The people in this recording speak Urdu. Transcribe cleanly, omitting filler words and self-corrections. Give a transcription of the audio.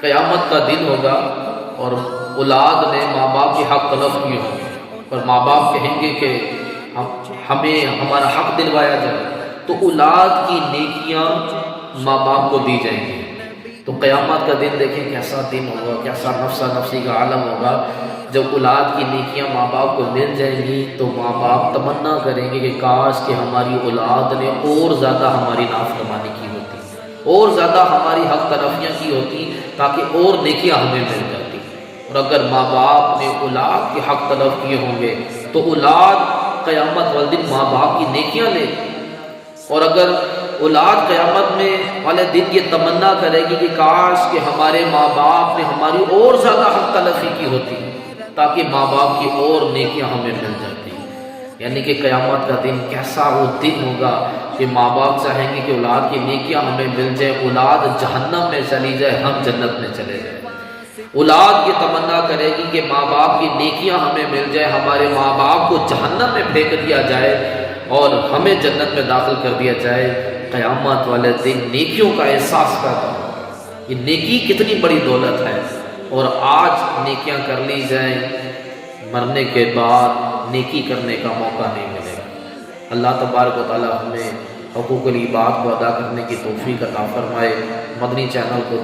قیامت کا دن ہوگا اور اولاد نے ماں باپ کے حق تلف کیے ہوں گے، اور ماں باپ کہیں گے کہ ہمیں ہمارا حق دلوایا جائے، تو اولاد کی نیکیاں ماں باپ کو دی جائیں گی۔ تو قیامت کا دن دیکھیں کیسا دن ہوگا، کیسا نفسا نفسی کا عالم ہوگا۔ جب اولاد کی نیکیاں ماں باپ کو مل جائیں گی تو ماں باپ تمنا کریں گے کہ کاش کہ ہماری اولاد نے اور زیادہ ہماری نافرمانی کی ہوتی، اور زیادہ ہماری حق تلفیاں کی ہوتی، تاکہ اور نیکیاں ہمیں مل جاتی۔ اور اگر ماں باپ نے اولاد کے حق تلف کیے ہوں گے تو اولاد قیامت والے دن ماں باپ کی نیکیاں لے، اور اگر اولاد قیامت میں والے دن یہ تمنا کرے گی کہ کاش کہ ہمارے ماں باپ نے ہماری اور زیادہ حق تلفی کی ہوتی، تاکہ ماں باپ کی اور نیکیاں ہمیں مل جاتی۔ یعنی کہ قیامت کا دن کیسا وہ دن ہوگا کہ ماں باپ چاہیں گے کہ اولاد کی نیکیاں ہمیں مل جائے، اولاد جہنم میں چلی جائے، ہم جنت میں چلے جائیں۔ اولاد یہ تمنا کرے گی کہ ماں باپ کی نیکیاں ہمیں مل جائے، ہمارے ماں باپ کو جہنم میں پھینک دیا جائے اور ہمیں جنت میں داخل کر دیا جائے۔ قیامت والے دن نیکیوں کا احساس پیدا ہوگا، یہ نیکی کتنی بڑی دولت ہے، اور آج نیکیاں کر لی جائیں، مرنے کے بعد نیکی کرنے کا موقع نہیں ملے گا۔ اللہ تبارک و تعالی ہمیں حقوق العباد کو ادا کرنے کی توفیق عطا فرمائے۔ مدنی چینل کو